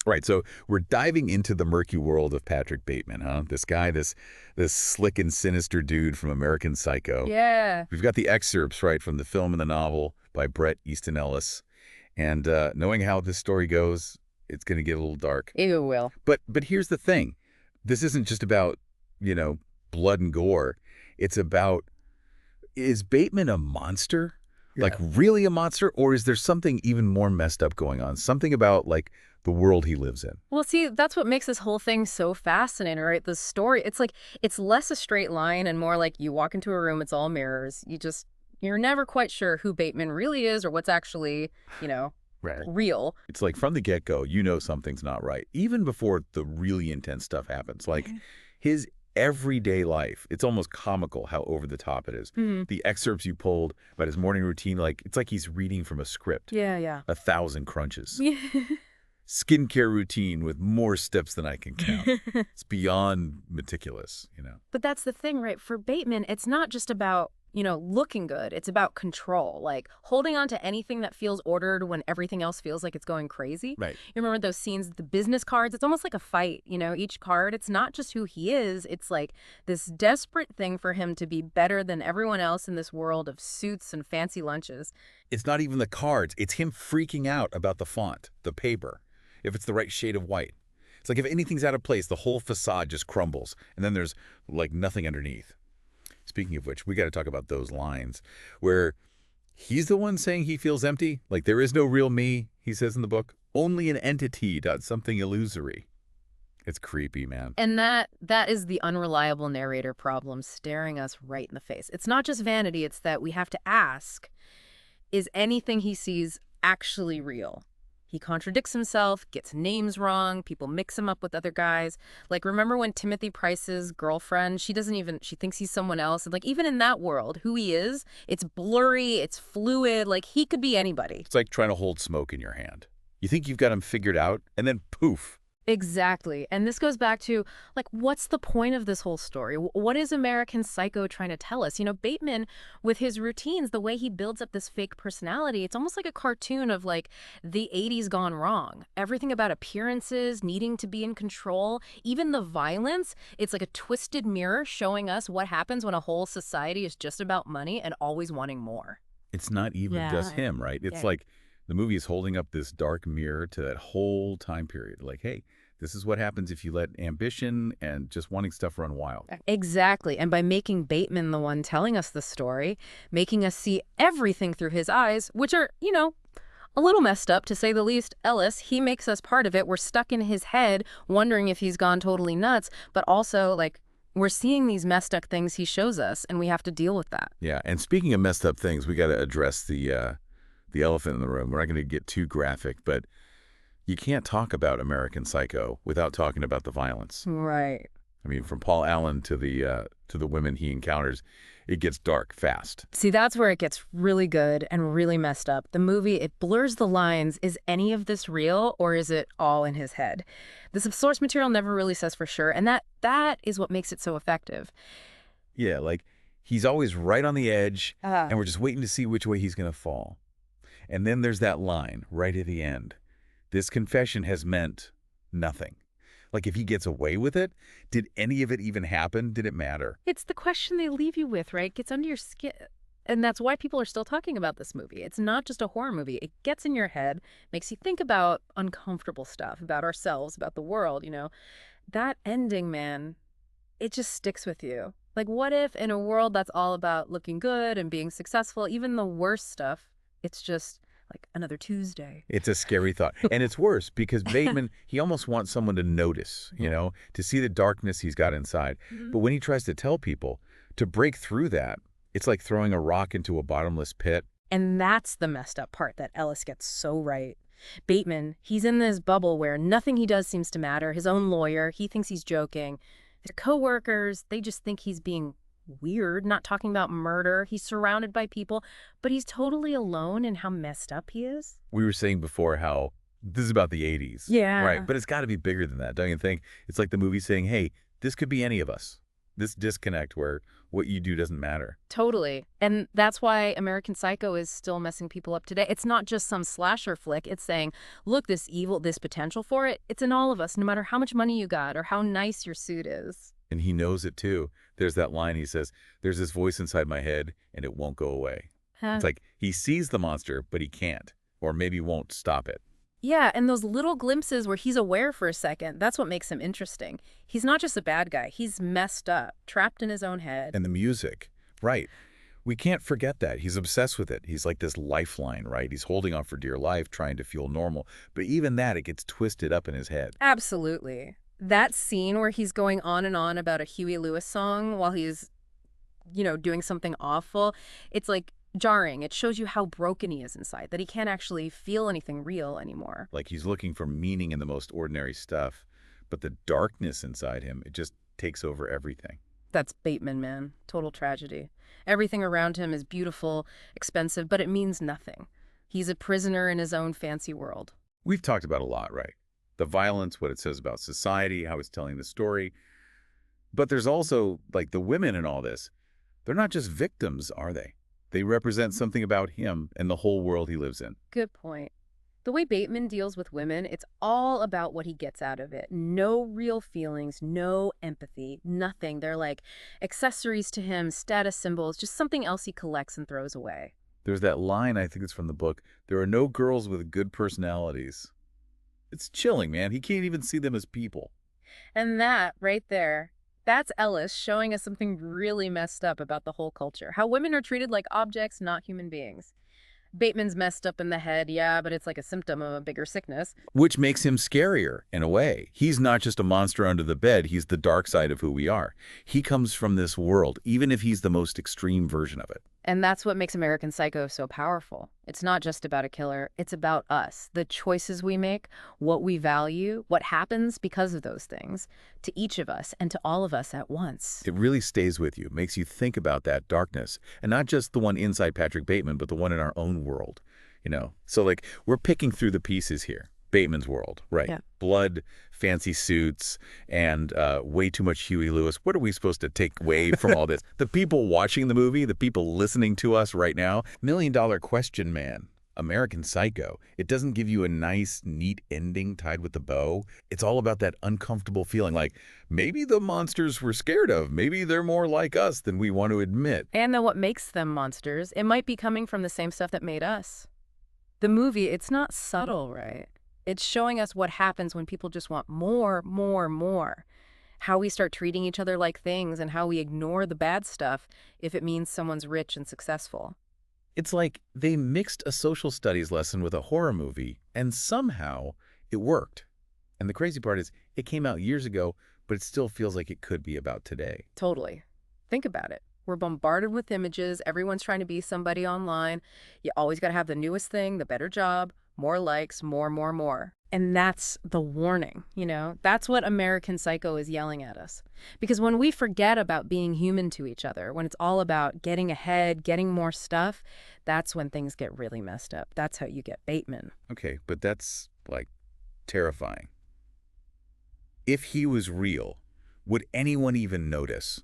Right, so we're diving into the murky world of Patrick Bateman, huh? This guy, this slick and sinister dude from American Psycho. Yeah, We've got the excerpts, right, from the film and the novel by Brett Easton Ellis. And knowing how this story goes, it's going to get a little dark. it will. But here's the thing. This isn't just about, you know, blood and gore. It's about, is Bateman a monster? Like, really a monster? Or is there something even more messed up going on? Something about, like, the world he lives in. Well, see, that's what makes this whole thing so fascinating, right? The story, it's like, it's less a straight line and more like you walk into a room, it's all mirrors. You're never quite sure who Bateman really is or what's actually, you know, Right. real. It's like from the get-go, you know something's not right, even before the really intense stuff happens. Like his everyday life, it's almost comical how over the top it is. Mhm. The excerpts you pulled about his morning routine, like it's like he's reading from a script. Yeah, yeah. 1,000 crunches. Yeah. Skincare routine with more steps than I can count. It's beyond meticulous, you know. But that's the thing, right? For Bateman, it's not just about, looking good. It's about control, like holding on to anything that feels ordered when everything else feels like it's going crazy. Right. You remember those scenes, the business cards? It's almost like a fight, each card. It's not just who he is. It's like this desperate thing for him to be better than everyone else in this world of suits and fancy lunches. It's not even the cards. It's him freaking out about the font, the paper, if it's the right shade of white. It's like if anything's out of place, the whole facade just crumbles, and then there's like nothing underneath. Speaking of which, we got to talk about those lines where he's the one saying he feels empty. Like there is no real me, he says in the book. Only an entity, something illusory. It's creepy, man. And that is the unreliable narrator problem staring us right in the face. It's not just vanity, it's that we have to ask, is anything he sees actually real? He contradicts himself, gets names wrong, people mix him up with other guys. Like, remember when Timothy Price's girlfriend, she thinks he's someone else. And like, even in that world, who he is, it's blurry, it's fluid, like he could be anybody. It's like trying to hold smoke in your hand. You think you've got him figured out, and then poof. Exactly. And this goes back to, like, what's the point of this whole story? What is American Psycho trying to tell us? Bateman, with his routines, the way he builds up this fake personality, it's almost like a cartoon of, like, the 80s gone wrong. Everything about appearances, needing to be in control, even the violence, it's like a twisted mirror showing us what happens when a whole society is just about money and always wanting more. It's not even just him, right? It's like the movie is holding up this dark mirror to that whole time period. Like, hey, this is what happens if you let ambition and just wanting stuff run wild. Exactly. And by making Bateman the one telling us the story, making us see everything through his eyes, which are, a little messed up, to say the least. Ellis, he makes us part of it. We're stuck in his head, wondering if he's gone totally nuts, but also, like, we're seeing these messed up things he shows us, and we have to deal with that. Yeah, and speaking of messed up things, we got to address the elephant in the room. We're not going to get too graphic, but you can't talk about American Psycho without talking about the violence. Right. I mean, from Paul Allen to the women he encounters, it gets dark fast. See, that's where it gets really good and really messed up. The movie, it blurs the lines. Is any of this real, or is it all in his head? The source material never really says for sure, and that is what makes it so effective. Yeah, like he's always right on the edge, Uh-huh. and we're just waiting to see which way he's going to fall. And then there's that line right at the end. This confession has meant nothing. Like if he gets away with it, did any of it even happen? Did it matter? It's the question they leave you with, right? It gets under your skin. And that's why people are still talking about this movie. It's not just a horror movie. It gets in your head, makes you think about uncomfortable stuff, about ourselves, about the world, That ending, man, it just sticks with you. Like, what if in a world that's all about looking good and being successful, even the worst stuff, it's just like another Tuesday. It's a scary thought. And it's worse because Bateman, he almost wants someone to notice, to see the darkness he's got inside. But when he tries to tell people, to break through that, it's like throwing a rock into a bottomless pit. And that's the messed up part that Ellis gets so right. Bateman, he's in this bubble where nothing he does seems to matter. His own lawyer, he thinks he's joking. Their coworkers, they just think he's being weird, not talking about murder. He's surrounded by people, but he's totally alone in how messed up he is. We were saying before how this is about the 80s. Yeah. Right. But it's got to be bigger than that, don't you think? It's like the movie saying, hey, this could be any of us. This disconnect where what you do doesn't matter. Totally. And that's why American Psycho is still messing people up today. It's not just some slasher flick. It's saying, look, this evil, this potential for it, it's in all of us, no matter how much money you got or how nice your suit is. And he knows it too. There's that line he says, there's this voice inside my head and it won't go away. Huh. It's like he sees the monster, but he can't, or maybe won't stop it. Yeah, and those little glimpses where he's aware for a second, that's what makes him interesting. He's not just a bad guy. He's messed up, trapped in his own head. And the music, right. We can't forget that. He's obsessed with it. He's like this lifeline, right? He's holding on for dear life, trying to feel normal. But even that, it gets twisted up in his head. Absolutely. That scene where he's going on and on about a Huey Lewis song while he's, doing something awful, it's like jarring. It shows you how broken he is inside, that he can't actually feel anything real anymore. Like he's looking for meaning in the most ordinary stuff. But the darkness inside him, it just takes over everything. That's Bateman, man. Total tragedy. Everything around him is beautiful, expensive, but it means nothing. He's a prisoner in his own fancy world. We've talked about a lot, right? The violence, what it says about society, how it's telling the story. But there's also, like, the women in all this. They're not just victims, are they? They represent something about him and the whole world he lives in. Good point. The way Bateman deals with women, it's all about what he gets out of it. No real feelings, no empathy, nothing. They're like accessories to him, status symbols, just something else he collects and throws away. There's that line, I think it's from the book, there are no girls with good personalities. It's chilling, man. He can't even see them as people. And that, right there, that's Ellis showing us something really messed up about the whole culture. How women are treated like objects, not human beings. Bateman's messed up in the head, yeah, but it's like a symptom of a bigger sickness. Which makes him scarier, in a way. He's not just a monster under the bed, he's the dark side of who we are. He comes from this world, even if he's the most extreme version of it. And that's what makes American Psycho so powerful. It's not just about a killer, it's about us. The choices we make, what we value, what happens because of those things, to each of us and to all of us at once. It really stays with you, makes you think about that darkness. And not just the one inside Patrick Bateman, but the one in our own world. So like, we're picking through the pieces here. Bateman's world, right? Yeah. Blood, fancy suits, and way too much Huey Lewis. What are we supposed to take away from all this? The people watching the movie, the people listening to us right now, $1 million question, man. American Psycho. It doesn't give you a nice, neat ending tied with a bow. It's all about that uncomfortable feeling like maybe the monsters we're scared of, maybe they're more like us than we want to admit. And then what makes them monsters, it might be coming from the same stuff that made us. The movie, it's not subtle, right? It's showing us what happens when people just want more, more, more. How we start treating each other like things and how we ignore the bad stuff if it means someone's rich and successful. It's like they mixed a social studies lesson with a horror movie, and somehow it worked. And the crazy part is, it came out years ago, but it still feels like it could be about today. Totally. Think about it. We're bombarded with images. Everyone's trying to be somebody online. You always got to have the newest thing, the better job, more likes, more. And that's the warning, That's what American Psycho is yelling at us. Because when we forget about being human to each other, when it's all about getting ahead, getting more stuff, that's when things get really messed up. That's how you get Bateman. Okay, but that's, like, terrifying. If he was real, would anyone even notice?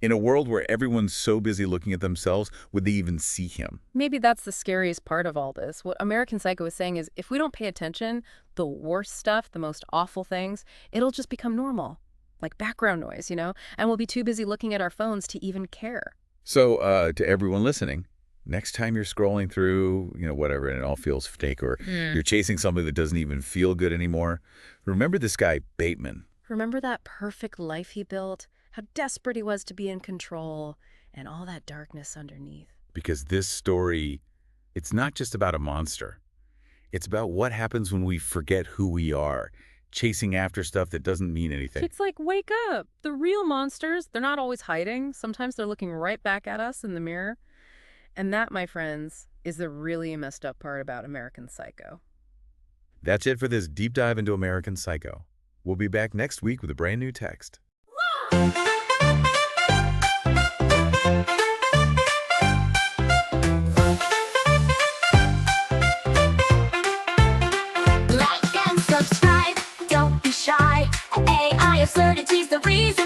In a world where everyone's so busy looking at themselves, would they even see him? Maybe that's the scariest part of all this. What American Psycho is saying is if we don't pay attention, the worst stuff, the most awful things, it'll just become normal, like background noise, and we'll be too busy looking at our phones to even care. So to everyone listening, next time you're scrolling through, whatever, and it all feels fake, or you're chasing something that doesn't even feel good anymore, remember this guy, Bateman. Remember that perfect life he built? How desperate he was to be in control, and all that darkness underneath. Because this story, it's not just about a monster. It's about what happens when we forget who we are, chasing after stuff that doesn't mean anything. It's like, wake up. The real monsters, they're not always hiding. Sometimes they're looking right back at us in the mirror. And that, my friends, is the really messed up part about American Psycho. That's it for this deep dive into American Psycho. We'll be back next week with a brand new text. Like and subscribe, don't be shy. AI absurdity's the reason.